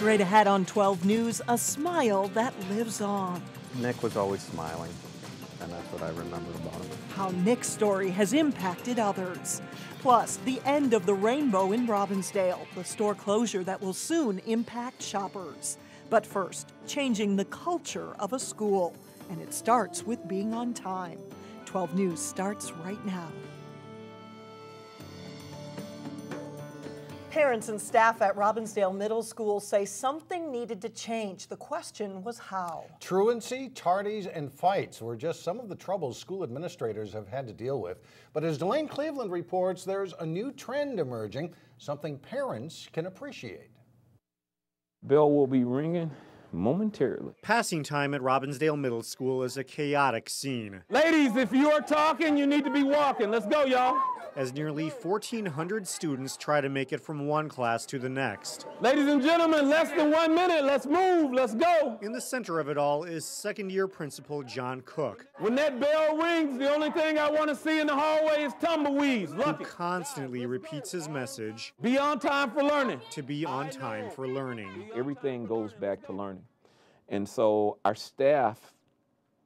Straight ahead on 12 News, a smile that lives on. Nick was always smiling, and that's what I remember about him. How Nick's story has impacted others. Plus, the end of the rainbow in Robbinsdale, the store closure that will soon impact shoppers. But first, changing the culture of a school. And it starts with being on time. 12 News starts right now. Parents and staff at Robbinsdale Middle School say something needed to change. The question was how. Truancy, tardies, and fights were just some of the troubles school administrators have had to deal with. But as Delane Cleveland reports, there's a new trend emerging, something parents can appreciate. Bell will be ringing momentarily. Passing time at Robbinsdale Middle School is a chaotic scene. Ladies, if you are talking, you need to be walking. Let's go, y'all. As nearly 1,400 students try to make it from one class to the next. Ladies and gentlemen, less than 1 minute. Let's move. Let's go. In the center of it all is second-year principal John Cook. When that bell rings, the only thing I want to see in the hallway is tumbleweeds. Who constantly repeats his message. Be on time for learning. To be on time for learning. Everything goes back to learning. And so our staff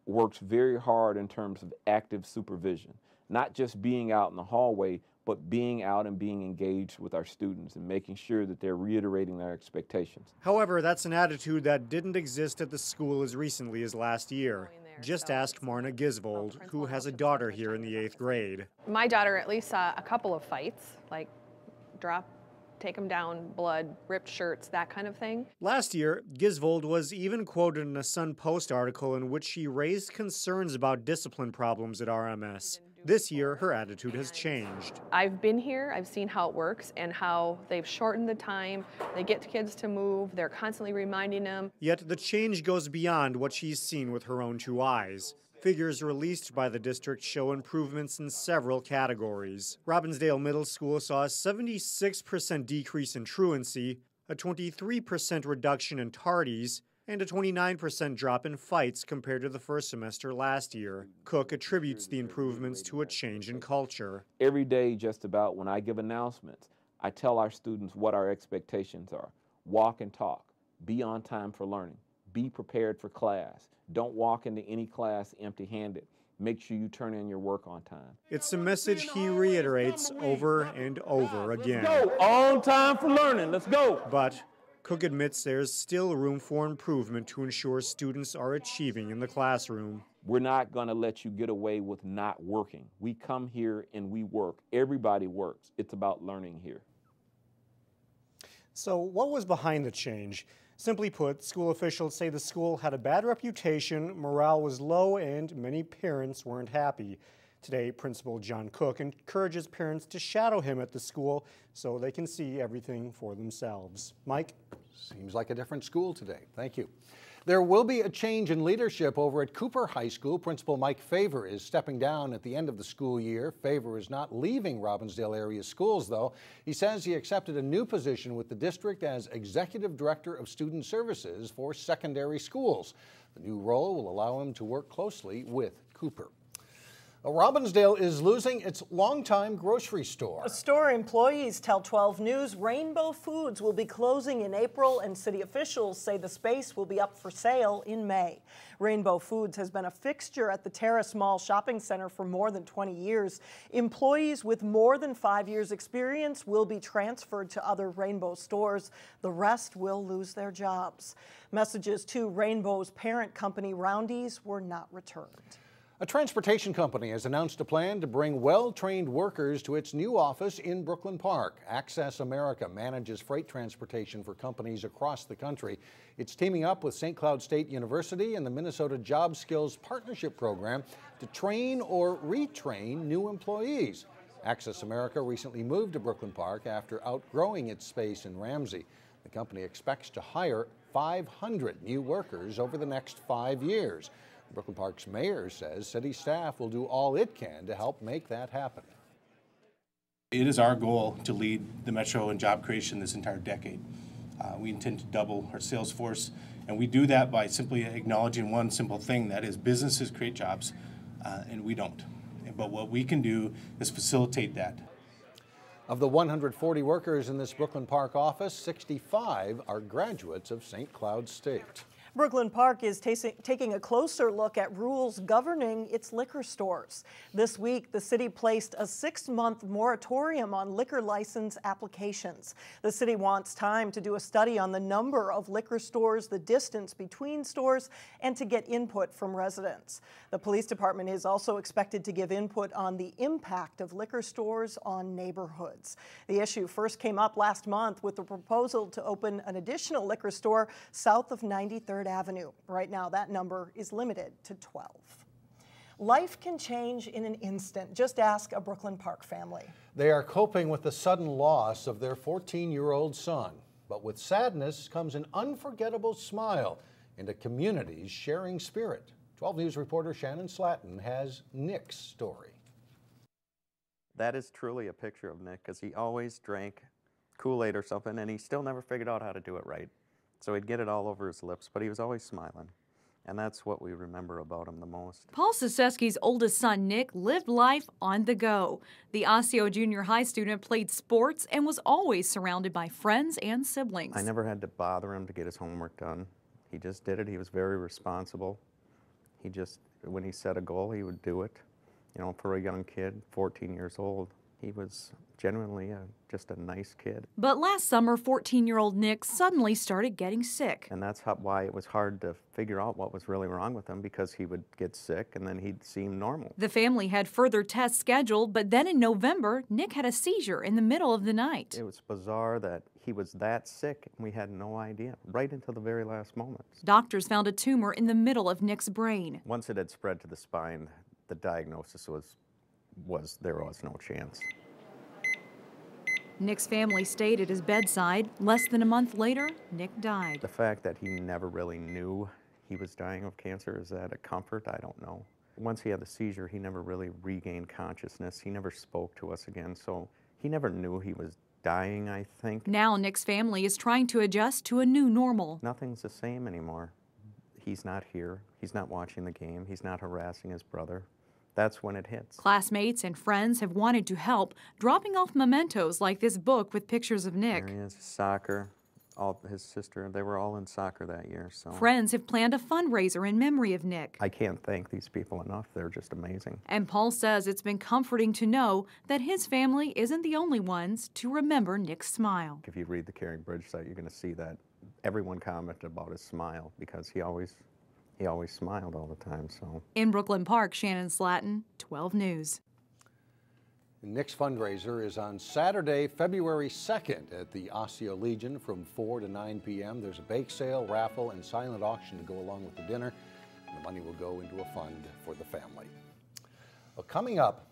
works very hard in terms of active supervision. Not just being out in the hallway, but being out and being engaged with our students and making sure that they're reiterating their expectations. However, that's an attitude that didn't exist at the school as recently as last year. Just ask Marna Gisvold, who has a daughter here in the 8th grade. My daughter at least saw a couple of fights, like take them down, blood, ripped shirts, that kind of thing. Last year, Gisvold was even quoted in a Sun Post article in which she raised concerns about discipline problems at RMS. This year, her attitude has changed. I've been here, I've seen how it works and how they've shortened the time, they get kids to move, they're constantly reminding them. Yet the change goes beyond what she's seen with her own 2 eyes. Figures released by the district show improvements in several categories. Robbinsdale Middle School saw a 76% decrease in truancy, a 23% reduction in tardies, and a 29% drop in fights compared to the first semester last year. Cook attributes the improvements to a change in culture. Every day, just about, when I give announcements, I tell our students what our expectations are. Walk and talk. Be on time for learning. Be prepared for class. Don't walk into any class empty-handed. Make sure you turn in your work on time. It's a message he reiterates over and over again. Let's go. On time for learning. Let's go. But Cook admits there's still room for improvement to ensure students are achieving in the classroom. We're not going to let you get away with not working. We come here and we work. Everybody works. It's about learning here. So what was behind the change? Simply put, school officials say the school had a bad reputation, morale was low, and many parents weren't happy. Today, Principal John Cook encourages parents to shadow him at the school so they can see everything for themselves. Mike? Seems like a different school today. Thank you. There will be a change in leadership over at Cooper High School. Principal Mike Favor is stepping down at the end of the school year. Favor is not leaving Robbinsdale area schools, though. He says he accepted a new position with the district as Executive Director of Student Services for secondary schools. The new role will allow him to work closely with Cooper. Robbinsdale is losing its longtime grocery store. Store employees tell 12 News Rainbow Foods will be closing in April, and city officials say the space will be up for sale in May. Rainbow Foods has been a fixture at the Terrace Mall Shopping Center for more than 20 years. Employees with more than 5 years' experience will be transferred to other Rainbow stores. The rest will lose their jobs. Messages to Rainbow's parent company, Roundy's, were not returned. A transportation company has announced a plan to bring well-trained workers to its new office in Brooklyn Park. Access America manages freight transportation for companies across the country. It's teaming up with St. Cloud State University and the Minnesota Job Skills Partnership Program to train or retrain new employees. Access America recently moved to Brooklyn Park after outgrowing its space in Ramsey. The company expects to hire 500 new workers over the next 5 years. Brooklyn Park's mayor says city staff will do all it can to help make that happen. It is our goal to lead the metro in job creation this entire decade. We intend to double our sales force, and we do that by simply acknowledging one simple thing, that is businesses create jobs, and we don't. But what we can do is facilitate that. Of the 140 workers in this Brooklyn Park office, 65 are graduates of St. Cloud State. Brooklyn Park is taking a closer look at rules governing its liquor stores. This week, the city placed a 6-month moratorium on liquor license applications. The city wants time to do a study on the number of liquor stores, the distance between stores, and to get input from residents. The police department is also expected to give input on the impact of liquor stores on neighborhoods. The issue first came up last month with the proposal to open an additional liquor store south of 93rd Avenue. Right now, that number is limited to 12. Life can change in an instant. Just ask a Brooklyn Park family. They are coping with the sudden loss of their 14-year-old son. But with sadness comes an unforgettable smile and a community's sharing spirit. 12 News reporter Shannon Slatton has Nick's story. That is truly a picture of Nick, because he always drank Kool-Aid or something, and he still never figured out how to do it right. So he'd get it all over his lips, but he was always smiling. And that's what we remember about him the most. Paul Sosesky's oldest son, Nick, lived life on the go. The Osseo Junior High student played sports and was always surrounded by friends and siblings. I never had to bother him to get his homework done. He just did it. He was very responsible. He just, when he set a goal, he would do it. You know, for a young kid, 14 years old, he was genuinely just a nice kid. But last summer, 14-year-old Nick suddenly started getting sick. And that's why it was hard to figure out what was really wrong with him, because he would get sick and then he'd seem normal. The family had further tests scheduled, but then in November, Nick had a seizure in the middle of the night. It was bizarre that he was that sick and we had no idea, right until the very last moment. Doctors found a tumor in the middle of Nick's brain. Once it had spread to the spine, the diagnosis was there was no chance. Nick's family stayed at his bedside. Less than a month later, Nick died. The fact that he never really knew he was dying of cancer, is that a comfort? I don't know. Once he had the seizure, he never really regained consciousness. He never spoke to us again, so he never knew he was dying, I think. Now Nick's family is trying to adjust to a new normal. Nothing's the same anymore. He's not here. He's not watching the game. He's not harassing his brother. That's when it hits. Classmates and friends have wanted to help, dropping off mementos like this book with pictures of Nick. There he is, soccer. His sister, they were all in soccer that year. So friends have planned a fundraiser in memory of Nick. I can't thank these people enough. They're just amazing. And Paul says it's been comforting to know that his family isn't the only ones to remember Nick's smile. If you read the Caring Bridge site, you're going to see that everyone commented about his smile, because he always smiled all the time. So in Brooklyn Park, Shannon Slatton, 12 News. Nick's fundraiser is on Saturday, February 2nd at the Osseo Legion from 4 to 9 p.m. There's a bake sale, raffle, and silent auction to go along with the dinner. And the money will go into a fund for the family. Well, coming up,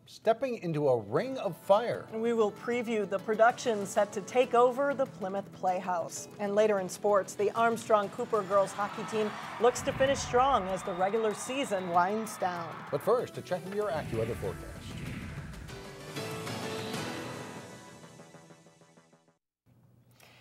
stepping into a ring of fire. We will preview the production set to take over the Plymouth Playhouse. And later in sports, the Armstrong-Cooper girls hockey team looks to finish strong as the regular season winds down. But first, a check of your AccuWeather forecast.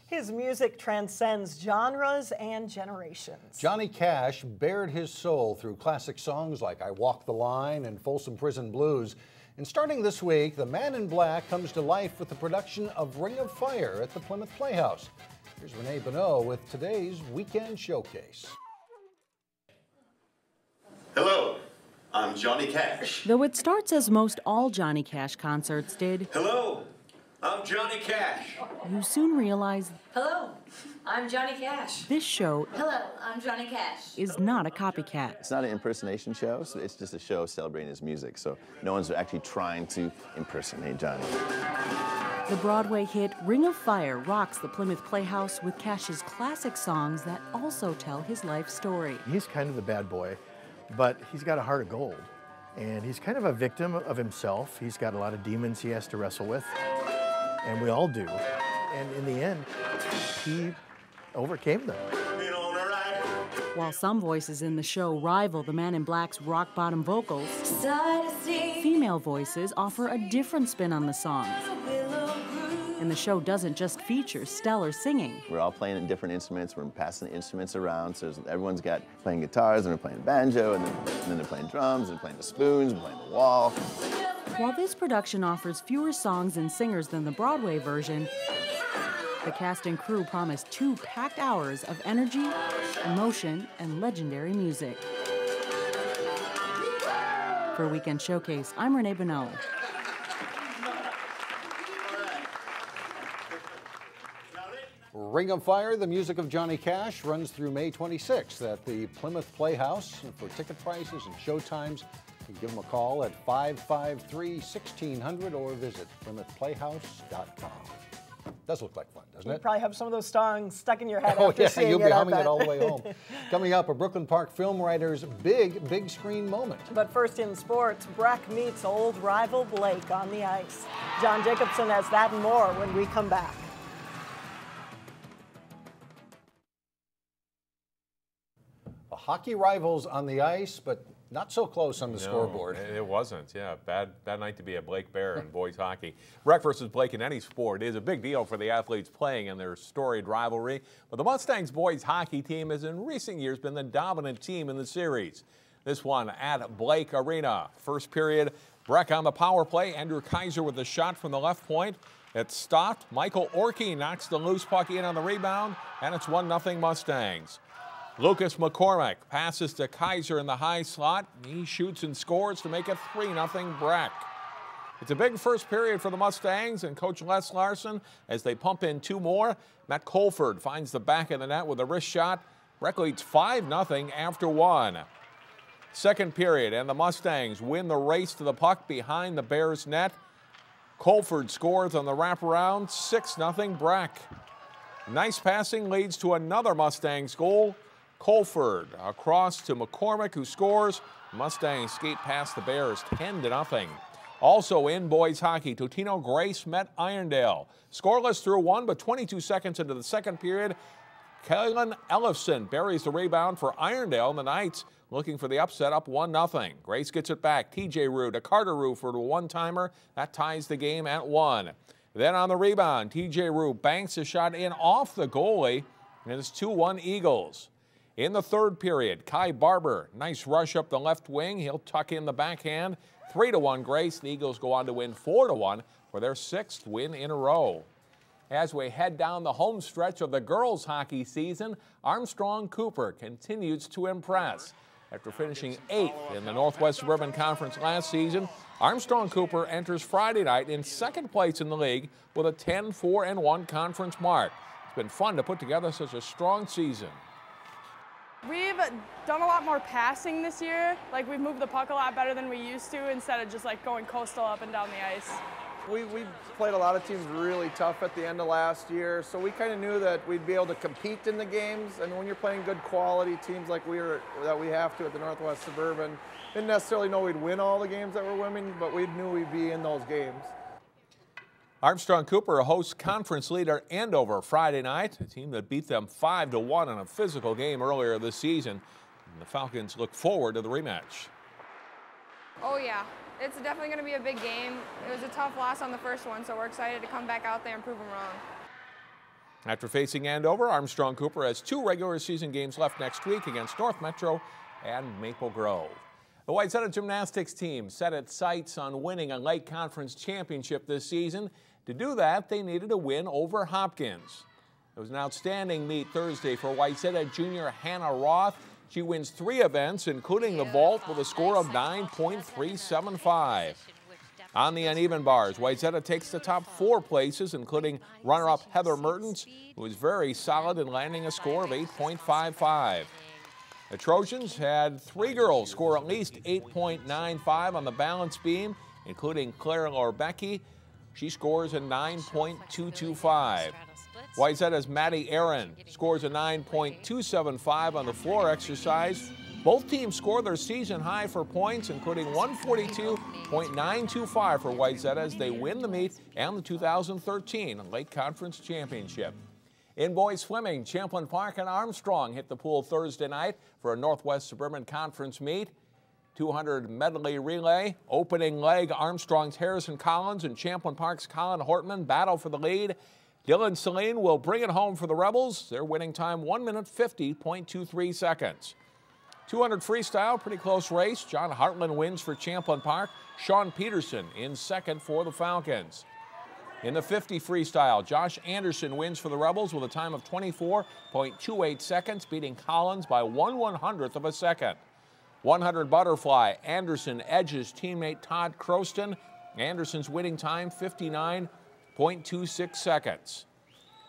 His music transcends genres and generations. Johnny Cash bared his soul through classic songs like I Walk the Line and Folsom Prison Blues. And starting this week, the Man in Black comes to life with the production of Ring of Fire at the Plymouth Playhouse. Here's Renee Bonneau with today's Weekend Showcase. Hello, I'm Johnny Cash. Though it starts as most all Johnny Cash concerts did. Hello, I'm Johnny Cash. You soon realize. Hello, I'm Johnny Cash. This show. Hello, I'm Johnny Cash. Is not a copycat. It's not an impersonation show, so it's just a show celebrating his music. So no one's actually trying to impersonate Johnny. The Broadway hit Ring of Fire rocks the Plymouth Playhouse with Cash's classic songs that also tell his life story. He's kind of the bad boy, but he's got a heart of gold. And he's kind of a victim of himself. He's got a lot of demons he has to wrestle with. And we all do. And in the end, he overcame them. While some voices in the show rival the Man in Black's rock-bottom vocals, female voices offer a different spin on the songs. And the show doesn't just feature stellar singing. We're all playing different instruments. We're passing the instruments around. So everyone's got playing guitars, and they're playing banjo, and then they're playing drums, and they're playing the spoons, and playing the wall. While this production offers fewer songs and singers than the Broadway version, the cast and crew promise 2 packed hours of energy, emotion, and legendary music. For Weekend Showcase, I'm Renee Bonneau. Ring of Fire, the music of Johnny Cash, runs through May 26th at the Plymouth Playhouse. For ticket prices and show times, you can give them a call at 553-1600 or visit PlymouthPlayhouse.com. Does look like fun, doesn't You it? probably have some of those songs stuck in your head Oh after yeah, seeing you'll it, be I humming bet. it all the way home. Coming up, a Brooklyn Park film writer's big screen moment. But first in sports, Breck meets old rival Blake on the ice. John Jacobson has that and more when we come back. Hockey rivals on the ice, but not so close on the scoreboard. It wasn't, yeah. Bad night to be a Blake Bear in boys hockey. Breck versus Blake in any sport is a big deal for the athletes playing in their storied rivalry. But the Mustangs boys hockey team has in recent years been the dominant team in the series. This one at Blake Arena. First period, Breck on the power play. Andrew Kaiser with a shot from the left point. It's stopped. Michael Orkey knocks the loose puck in on the rebound, and it's 1-0 Mustangs. Lucas McCormick passes to Kaiser in the high slot. He shoots and scores to make it 3-0 Breck. It's a big first period for the Mustangs and Coach Les Larson as they pump in 2 more. Matt Colford finds the back of the net with a wrist shot. Breck leads 5-0 after 1. Second period, and the Mustangs win the race to the puck behind the Bears' net. Colford scores on the wraparound, 6-0 Breck. Nice passing leads to another Mustangs goal. Colford across to McCormick, who scores. Mustangs skate past the Bears 10-0. Also in boys hockey, Totino-Grace met Irondale. Scoreless through 1, but 22 seconds into the second period, Kellen Ellefson buries the rebound for Irondale, and the Knights looking for the upset, up 1-0. Grace gets it back. TJ Rue to Carter Rue for the one-timer. That ties the game at 1. Then on the rebound, TJ Rue banks a shot in off the goalie, and it's 2-1 Eagles. In the third period, Kai Barber, nice rush up the left wing. He'll tuck in the backhand. 3-1 Grace. The Eagles go on to win 4-1 for their 6th win in a row. As we head down the home stretch of the girls' hockey season, Armstrong-Cooper continues to impress. After finishing 8th in the Northwest Suburban Conference last season, Armstrong-Cooper enters Friday night in 2nd place in the league with a 10-4-1 conference mark. It's been fun to put together such a strong season. We've done a lot more passing this year. Like, we've moved the puck a lot better than we used to instead of just like going coastal up and down the ice. We played a lot of teams really tough at the end of last year, so we kind of knew that we'd be able to compete in the games. And when you're playing good quality teams like we have to at the Northwest Suburban, didn't necessarily know we'd win all the games that we're winning, but we knew we'd be in those games. Armstrong-Cooper hosts conference leader Andover Friday night, a team that beat them 5-1 in a physical game earlier this season. And the Falcons look forward to the rematch. Oh yeah, it's definitely going to be a big game. It was a tough loss on the first one, so we're excited to come back out there and prove them wrong. After facing Andover, Armstrong-Cooper has 2 regular season games left next week against North Metro and Maple Grove. The Wayzata Gymnastics team set its sights on winning a Lake Conference championship this season. To do that, they needed a win over Hopkins. It was an outstanding meet Thursday for Wayzata junior Hannah Roth. She wins 3 events, including the vault, with a score of 9.375. On the uneven bars, Wayzata takes the top 4 places, including runner-up Heather Mertens, who was very solid in landing a score of 8.55. The Trojans had 3 girls score at least 8.95 on the balance beam, including Claire Lorbecki. She scores a 9.225. Wayzata's Maddie Aaron scores a 9.275 on the floor exercise. Both teams score their season high for points, including 142.925 for Wayzata as they win the meet and the 2013 Lake Conference Championship. In boys swimming, Champlin Park and Armstrong hit the pool Thursday night for a Northwest Suburban Conference meet. 200 medley relay. Opening leg, Armstrong's Harrison Collins and Champlin Park's Colin Hortman battle for the lead. Dylan Celine will bring it home for the Rebels. Their winning time 1 minute 50.23 seconds. 200 freestyle, pretty close race. John Hartland wins for Champlin Park. Sean Peterson in second for the Falcons. In the 50 freestyle, Josh Anderson wins for the Rebels with a time of 24.28 seconds, beating Collins by 1/100th of a second. 100 butterfly, Anderson edges teammate Todd Croston. Anderson's winning time, 59.26 seconds.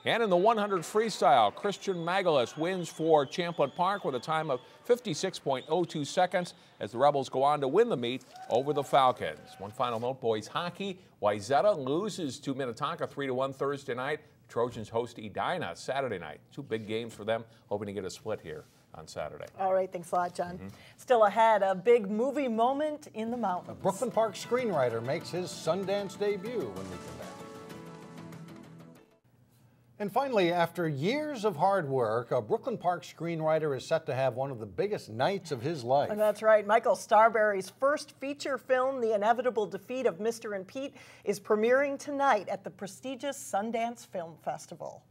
And in the 100 freestyle, Christian Magalis wins for Champlin Park with a time of 56.02 seconds as the Rebels go on to win the meet over the Falcons. One final note, boys hockey. Wayzata loses to Minnetonka 3-1 Thursday night. Trojans host Edina Saturday night. 2 big games for them, hoping to get a split here on Saturday. All right, thanks a lot, John. Still ahead, a big movie moment in the mountains. A Brooklyn Park screenwriter makes his Sundance debut when we come back. And finally, after years of hard work, a Brooklyn Park screenwriter is set to have one of the biggest nights of his life. And that's right. Michael Starberry's first feature film, The Inevitable Defeat of Mr. and Pete, is premiering tonight at the prestigious Sundance Film Festival.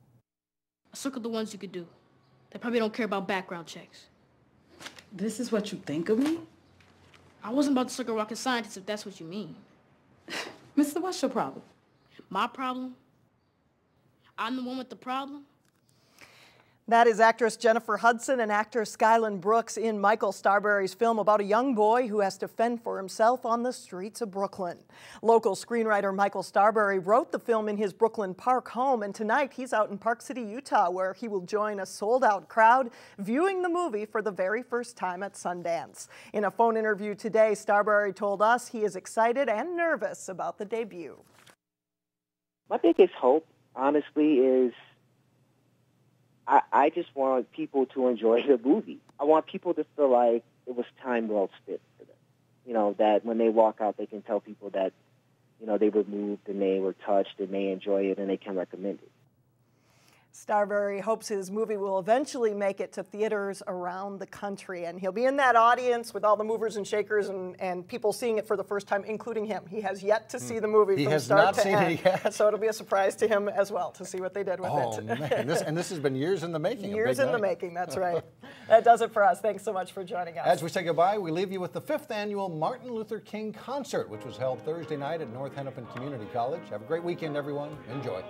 Circle the ones you could do. They probably don't care about background checks. This is what you think of me? I wasn't about to circle rocket scientist if that's what you mean. Mister, what's your problem? My problem? I'm the one with the problem? That is actress Jennifer Hudson and actor Skyland Brooks in Michael Starberry's film about a young boy who has to fend for himself on the streets of Brooklyn. Local screenwriter Michael Starberry wrote the film in his Brooklyn Park home, and tonight he's out in Park City, Utah, where he will join a sold-out crowd viewing the movie for the very first time at Sundance. In a phone interview today, Starberry told us he is excited and nervous about the debut. My biggest hope, honestly, is I just want people to enjoy the movie. I want people to feel like it was time well spent for them. You know, that when they walk out, they can tell people that, you know, they were moved and they were touched and they enjoy it and they can recommend it. Starberry hopes his movie will eventually make it to theaters around the country, and he'll be in that audience with all the movers and shakers and people seeing it for the first time, including him. He has yet to see the movie from start to end. He has not seen it yet. So it'll be a surprise to him as well to see what they did with it. Man, this has been years in the making. Years in the making, that's right. That does it for us. Thanks so much for joining us. As we say goodbye, we leave you with the 5th annual Martin Luther King Concert, which was held Thursday night at North Hennepin Community College. Have a great weekend, everyone. Enjoy.